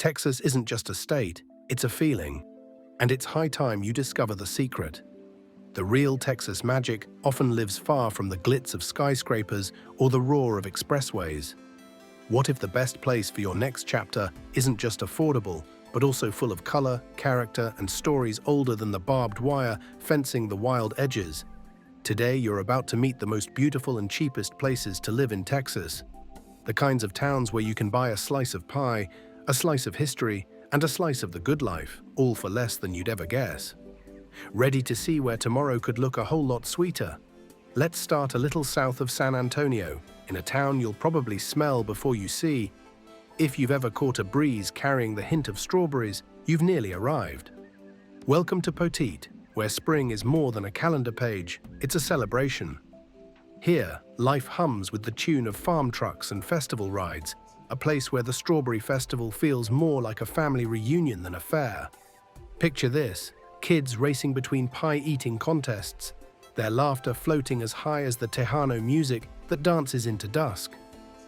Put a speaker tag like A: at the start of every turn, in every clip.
A: Texas isn't just a state, it's a feeling. And it's high time you discover the secret. The real Texas magic often lives far from the glitz of skyscrapers or the roar of expressways. What if the best place for your next chapter isn't just affordable, but also full of color, character, and stories older than the barbed wire fencing the wild edges? Today, you're about to meet the most beautiful and cheapest places to live in Texas. The kinds of towns where you can buy a slice of pie, a slice of history, and a slice of the good life, all for less than you'd ever guess. Ready to see where tomorrow could look a whole lot sweeter? Let's start a little south of San Antonio, in a town you'll probably smell before you see. If you've ever caught a breeze carrying the hint of strawberries, you've nearly arrived. Welcome to Poteet, where spring is more than a calendar page, it's a celebration. Here, life hums with the tune of farm trucks and festival rides, a place where the Strawberry Festival feels more like a family reunion than a fair. Picture this, kids racing between pie-eating contests, their laughter floating as high as the Tejano music that dances into dusk.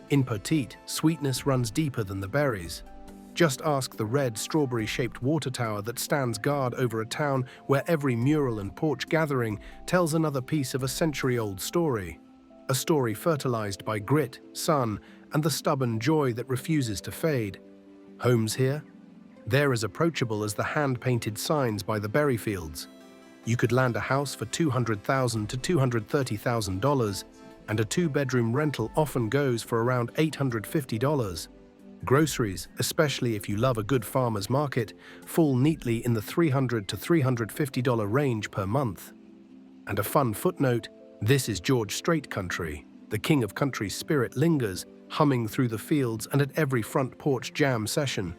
A: In Poteet, sweetness runs deeper than the berries. Just ask the red strawberry-shaped water tower that stands guard over a town where every mural and porch gathering tells another piece of a century-old story. A story fertilized by grit, sun, and the stubborn joy that refuses to fade. Homes here? They're as approachable as the hand-painted signs by the berry fields. You could land a house for $200,000 to $230,000, and a two-bedroom rental often goes for around $850. Groceries, especially if you love a good farmer's market, fall neatly in the $300 to $350 range per month. And a fun footnote, this is George Strait country. The king of country spirit lingers, humming through the fields and at every front porch jam session.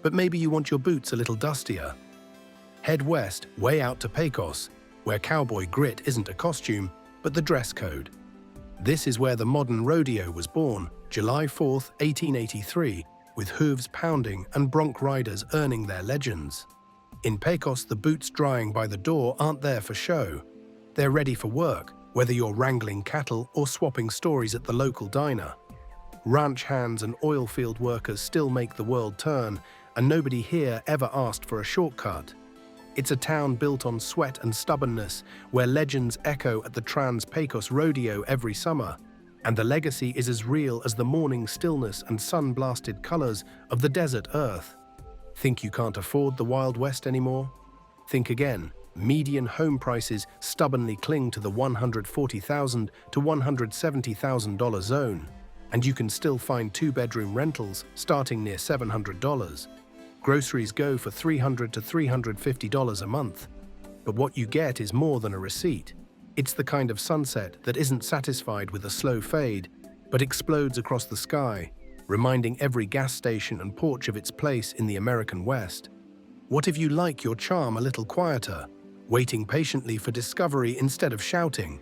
A: But maybe you want your boots a little dustier. Head west, way out to Pecos, where cowboy grit isn't a costume, but the dress code. This is where the modern rodeo was born, July 4th, 1883, with hooves pounding and bronc riders earning their legends. In Pecos, the boots drying by the door aren't there for show. They're ready for work, whether you're wrangling cattle or swapping stories at the local diner. Ranch hands and oil field workers still make the world turn, and nobody here ever asked for a shortcut. It's a town built on sweat and stubbornness, where legends echo at the Trans-Pecos Rodeo every summer, and the legacy is as real as the morning stillness and sun-blasted colors of the desert earth. Think you can't afford the Wild West anymore? Think again. Median home prices stubbornly cling to the $140,000 to $170,000 zone, and you can still find two-bedroom rentals starting near $700. Groceries go for $300 to $350 a month. But what you get is more than a receipt. It's the kind of sunset that isn't satisfied with a slow fade, but explodes across the sky, reminding every gas station and porch of its place in the American West. What if you like your charm a little quieter, waiting patiently for discovery instead of shouting?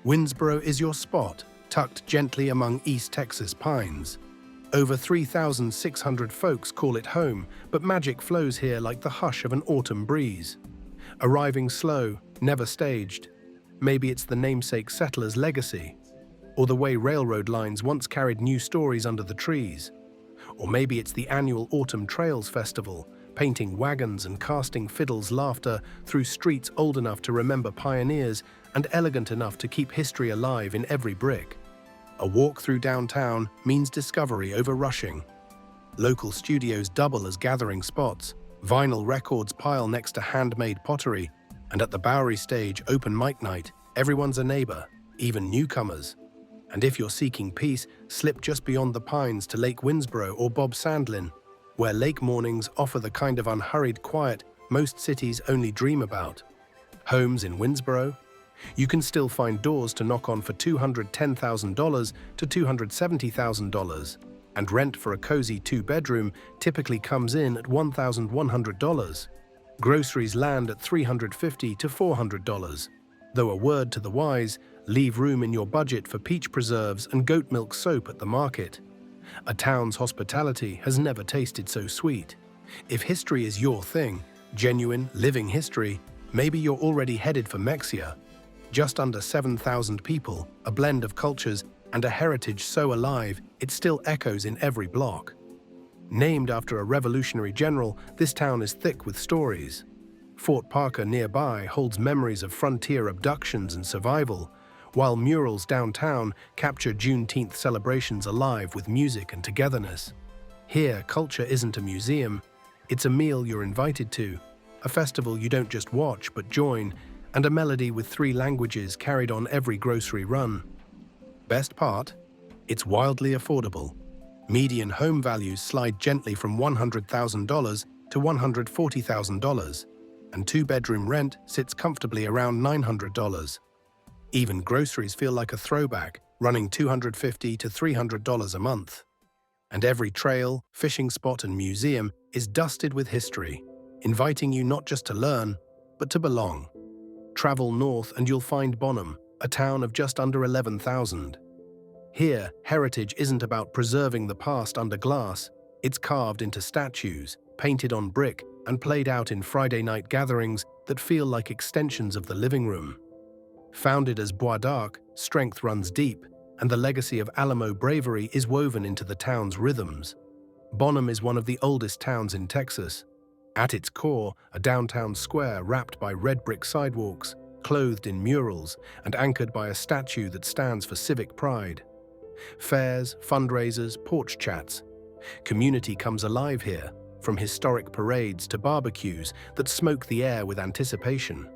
A: Winnsboro is your spot, tucked gently among East Texas pines. Over 3,600 folks call it home, but magic flows here like the hush of an autumn breeze. Arriving slow, never staged. Maybe it's the namesake settler's legacy, or the way railroad lines once carried new stories under the trees. Or maybe it's the annual Autumn Trails Festival, painting wagons and casting fiddles' laughter through streets old enough to remember pioneers and elegant enough to keep history alive in every brick. A walk through downtown means discovery over rushing. Local studios double as gathering spots, vinyl records pile next to handmade pottery, and at the Bowie stage open mic night, everyone's a neighbor, even newcomers. And if you're seeking peace, slip just beyond the pines to Lake Winnsboro or Bob Sandlin, where lake mornings offer the kind of unhurried quiet most cities only dream about. Homes in Winnsboro? You can still find doors to knock on for $210,000 to $270,000, and rent for a cozy two-bedroom typically comes in at $1,100. Groceries land at $350 to $400, though a word to the wise, leave room in your budget for peach preserves and goat milk soap at the market. A town's hospitality has never tasted so sweet. If history is your thing, genuine, living history, maybe you're already headed for Mexia. Just under 7,000 people, a blend of cultures, and a heritage so alive it still echoes in every block. Named after a revolutionary general, this town is thick with stories. Fort Parker nearby holds memories of frontier abductions and survival, while murals downtown capture Juneteenth celebrations alive with music and togetherness. Here, culture isn't a museum, it's a meal you're invited to, a festival you don't just watch but join, and a melody with 3 languages carried on every grocery run. Best part? It's wildly affordable. Median home values slide gently from $100,000 to $140,000, and 2-bedroom rent sits comfortably around $900. Even groceries feel like a throwback, running $250 to $300 a month. And every trail, fishing spot, and museum is dusted with history, inviting you not just to learn, but to belong. Travel north and you'll find Bonham, a town of just under 11,000. Here, heritage isn't about preserving the past under glass, it's carved into statues, painted on brick, and played out in Friday night gatherings that feel like extensions of the living room. Founded as Bois d'Arc, strength runs deep, and the legacy of Alamo bravery is woven into the town's rhythms. Bonham is one of the oldest towns in Texas. At its core, a downtown square wrapped by red brick sidewalks, clothed in murals, and anchored by a statue that stands for civic pride. Fairs, fundraisers, porch chats. Community comes alive here, from historic parades to barbecues that smoke the air with anticipation.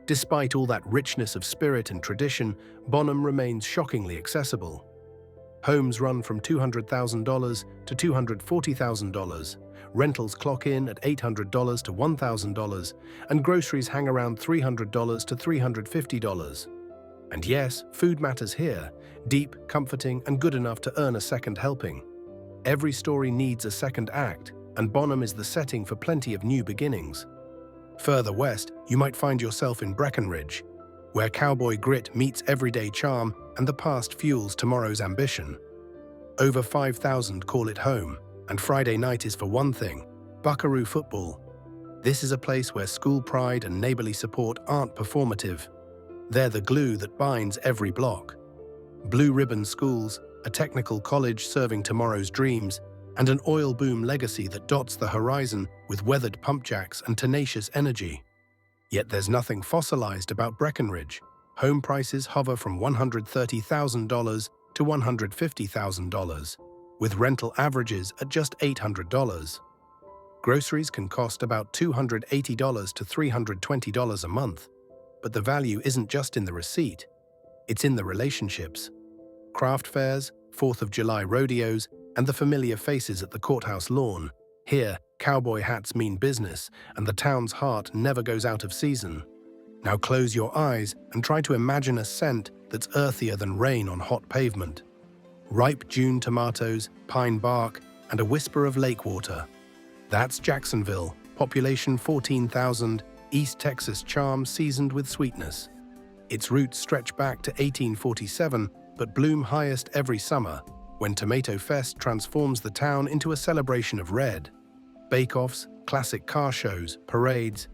A: Despite all that richness of spirit and tradition, Bonham remains shockingly accessible. Homes run from $200,000 to $240,000, rentals clock in at $800 to $1,000, and groceries hang around $300 to $350. And yes, food matters here, deep, comforting, and good enough to earn a second helping. Every story needs a second act, and Bonham is the setting for plenty of new beginnings. Further west, you might find yourself in Breckenridge, where cowboy grit meets everyday charm and the past fuels tomorrow's ambition. Over 5,000 call it home, and Friday night is for one thing: Buckaroo football. This is a place where school pride and neighborly support aren't performative. They're the glue that binds every block. Blue ribbon schools, a technical college serving tomorrow's dreams, and an oil boom legacy that dots the horizon with weathered pump jacks and tenacious energy. Yet there's nothing fossilized about Breckenridge. Home prices hover from $130,000 to $150,000, with rental averages at just $800. Groceries can cost about $280 to $320 a month, but the value isn't just in the receipt, it's in the relationships. Craft fairs, 4th of July rodeos, and the familiar faces at the courthouse lawn. Here, cowboy hats mean business, and the town's heart never goes out of season. Now close your eyes and try to imagine a scent that's earthier than rain on hot pavement. Ripe June tomatoes, pine bark, and a whisper of lake water. That's Jacksonville, population 14,000, East Texas charm seasoned with sweetness. Its roots stretch back to 1847, but bloom highest every summer, when Tomato Fest transforms the town into a celebration of red. Bake-offs, classic car shows, parades.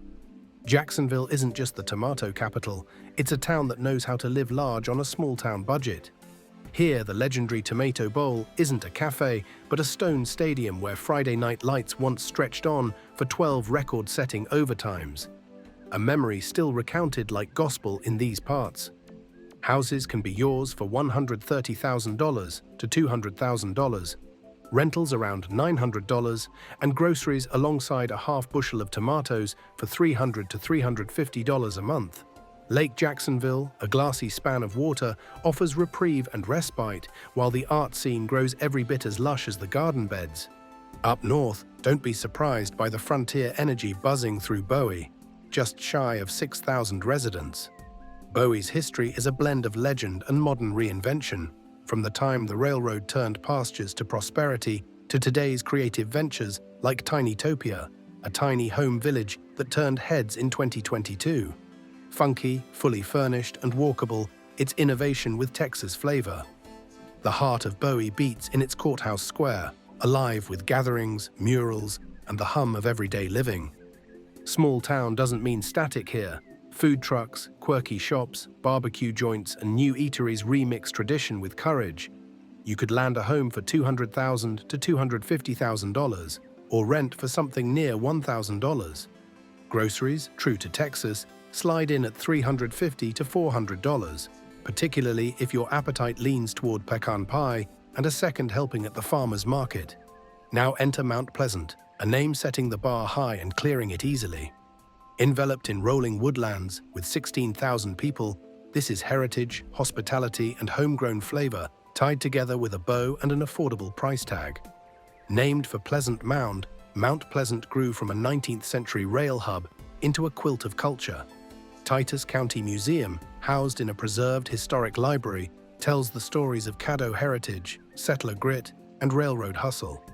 A: Jacksonville isn't just the tomato capital, it's a town that knows how to live large on a small-town budget. Here, the legendary Tomato Bowl isn't a cafe, but a stone stadium where Friday night lights once stretched on for 12 record-setting overtimes. A memory still recounted like gospel in these parts. Houses can be yours for $130,000 to $200,000, rentals around $900, and groceries alongside a half bushel of tomatoes for $300 to $350 a month. Lake Jacksonville, a glassy span of water, offers reprieve and respite, while the art scene grows every bit as lush as the garden beds. Up north, don't be surprised by the frontier energy buzzing through Bowie, just shy of 6,000 residents. Bowie's history is a blend of legend and modern reinvention, from the time the railroad turned pastures to prosperity to today's creative ventures like Tinytopia, a tiny home village that turned heads in 2022. Funky, fully furnished, and walkable, it's innovation with Texas flavor. The heart of Bowie beats in its courthouse square, alive with gatherings, murals, and the hum of everyday living. Small town doesn't mean static here. Food trucks, quirky shops, barbecue joints, and new eateries remix tradition with courage. You could land a home for $200,000 to $250,000 or rent for something near $1,000. Groceries, true to Texas, slide in at $350 to $400, particularly if your appetite leans toward pecan pie and a second helping at the farmer's market. Now enter Mount Pleasant, a name setting the bar high and clearing it easily. Enveloped in rolling woodlands with 16,000 people, this is heritage, hospitality, and homegrown flavor tied together with a bow and an affordable price tag. Named for Pleasant Mound, Mount Pleasant grew from a 19th century rail hub into a quilt of culture. Titus County Museum, housed in a preserved historic library, tells the stories of Caddo heritage, settler grit, and railroad hustle.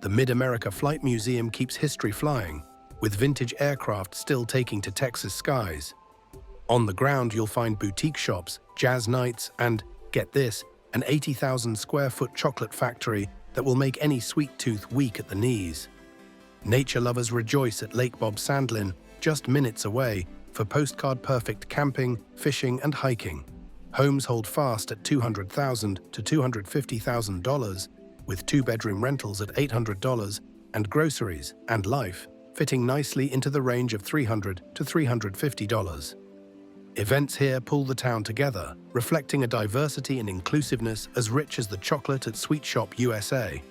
A: The Mid-America Flight Museum keeps history flying, with vintage aircraft still taking to Texas skies. On the ground, you'll find boutique shops, jazz nights, and, get this, an 80,000 square foot chocolate factory that will make any sweet tooth weak at the knees. Nature lovers rejoice at Lake Bob Sandlin, just minutes away, for postcard-perfect camping, fishing, and hiking. Homes hold fast at $200,000 to $250,000, with two-bedroom rentals at $800, and groceries and life fitting nicely into the range of $300 to $350. Events here pull the town together, reflecting a diversity and inclusiveness as rich as the chocolate at Sweet Shop USA.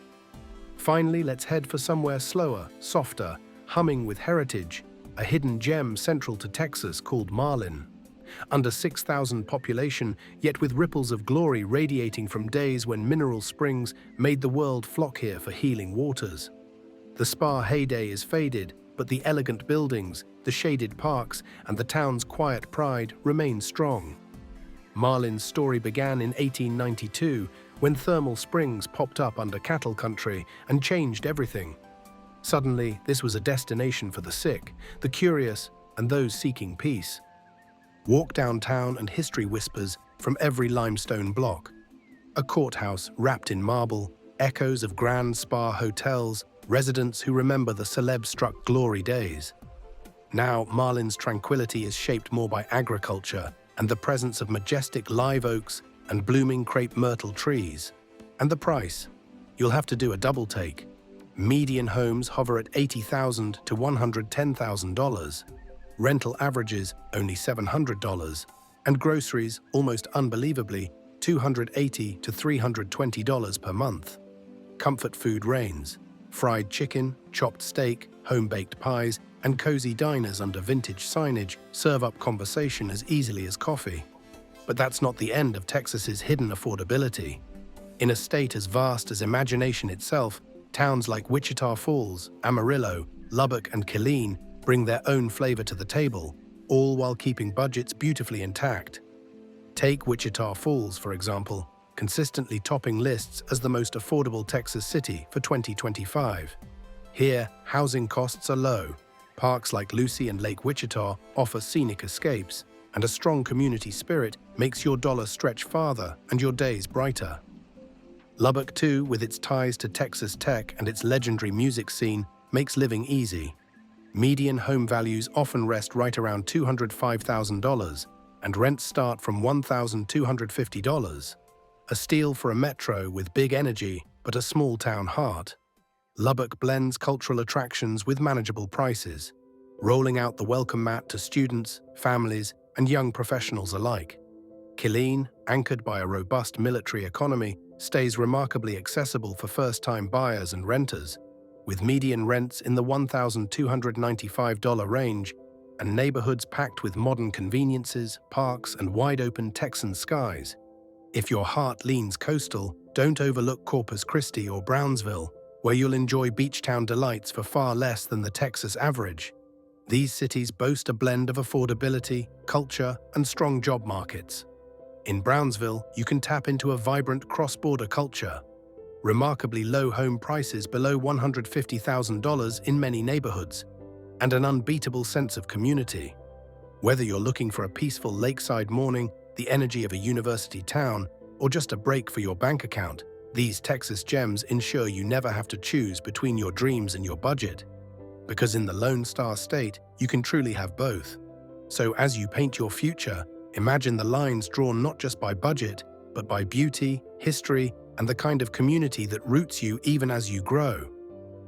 A: Finally, let's head for somewhere slower, softer, humming with heritage, a hidden gem central to Texas called Marlin. Under 6,000 population, yet with ripples of glory radiating from days when mineral springs made the world flock here for healing waters. The spa heyday is faded, but the elegant buildings, the shaded parks, and the town's quiet pride remain strong. Marlin's story began in 1892, when thermal springs popped up under cattle country and changed everything. Suddenly, this was a destination for the sick, the curious, and those seeking peace. Walk downtown and history whispers from every limestone block. A courthouse wrapped in marble, echoes of grand spa hotels, residents who remember the celeb-struck glory days. Now, Marlin's tranquility is shaped more by agriculture and the presence of majestic live oaks and blooming crepe myrtle trees. And the price? You'll have to do a double take. Median homes hover at $80,000 to $110,000. Rental averages only $700, and groceries, almost unbelievably, $280 to $320 per month. Comfort food reigns. Fried chicken, chopped steak, home-baked pies, and cozy diners under vintage signage serve up conversation as easily as coffee. But that's not the end of Texas's hidden affordability. In a state as vast as imagination itself, towns like Wichita Falls, Amarillo, Lubbock, and Killeen bring their own flavor to the table, all while keeping budgets beautifully intact. Take Wichita Falls, for example, consistently topping lists as the most affordable Texas city for 2025. Here, housing costs are low, parks like Lucy and Lake Wichita offer scenic escapes, and a strong community spirit makes your dollar stretch farther and your days brighter. Lubbock, too, with its ties to Texas Tech and its legendary music scene, makes living easy. Median home values often rest right around $205,000, and rents start from $1,250. A steal for a metro with big energy but a small-town heart. Lubbock blends cultural attractions with manageable prices, rolling out the welcome mat to students, families, and young professionals alike. Killeen, anchored by a robust military economy, stays remarkably accessible for first-time buyers and renters, with median rents in the $1,295 range and neighborhoods packed with modern conveniences, parks, and wide-open Texan skies. If your heart leans coastal, don't overlook Corpus Christi or Brownsville, where you'll enjoy beach town delights for far less than the Texas average. These cities boast a blend of affordability, culture, and strong job markets. In Brownsville, you can tap into a vibrant cross-border culture. Remarkably low home prices below $150,000 in many neighborhoods, and an unbeatable sense of community. Whether you're looking for a peaceful lakeside morning, the energy of a university town, or just a break for your bank account, these Texas gems ensure you never have to choose between your dreams and your budget. Because in the Lone Star State, you can truly have both. So as you paint your future, imagine the lines drawn not just by budget, but by beauty, history, and the kind of community that roots you even as you grow.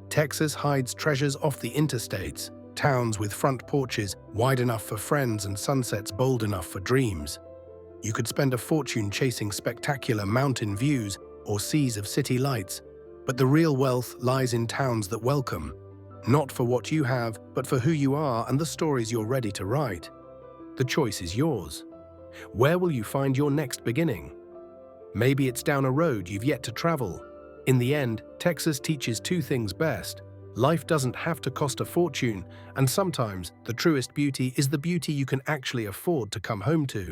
A: Texas hides treasures off the interstates, towns with front porches wide enough for friends and sunsets bold enough for dreams. You could spend a fortune chasing spectacular mountain views or seas of city lights, but the real wealth lies in towns that welcome, not for what you have, but for who you are and the stories you're ready to write. The choice is yours. Where will you find your next beginning? Maybe it's down a road you've yet to travel. In the end, Texas teaches two things best. Life doesn't have to cost a fortune, and sometimes the truest beauty is the beauty you can actually afford to come home to.